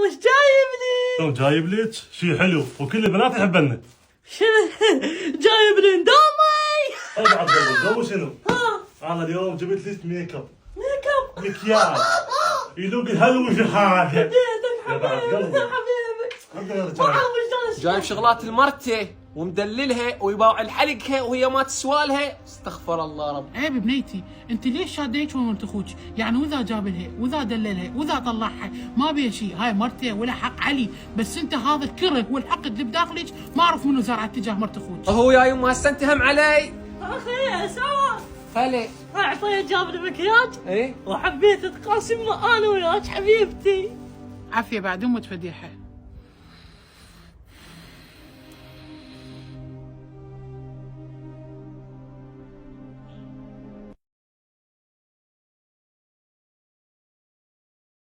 وش جايب لي؟ جايب لك شيء حلو وكل البنات يحبنه. شنو؟ جايب لي اندومي. بعد قبل شنو؟ انا اليوم جبت لك ميك اب. ميك اب مكياج يلوق الهلو في حاجه. حبيبي جايب شغلات المرته ومدللها ويباوع الحلقها وهي ما تسوالها. استغفر الله رب. عيب بنيتي، انت ليش شاده هيك مرت اخوك؟ يعني واذا جاب لها واذا دللها واذا طلعها ما بيها شيء، هاي مرته ولا حق علي، بس انت هذا الكره والحقد اللي بداخلك ما اعرف منو زرعه تجاه مرت اخوك. هو يا يما هسه انت هم علي. اخي سوا هلا. اعطيه جاب لي مكياج ايه وحبيت اتقاسم انا وياك حبيبتي. عافيه بعد امك فديحه.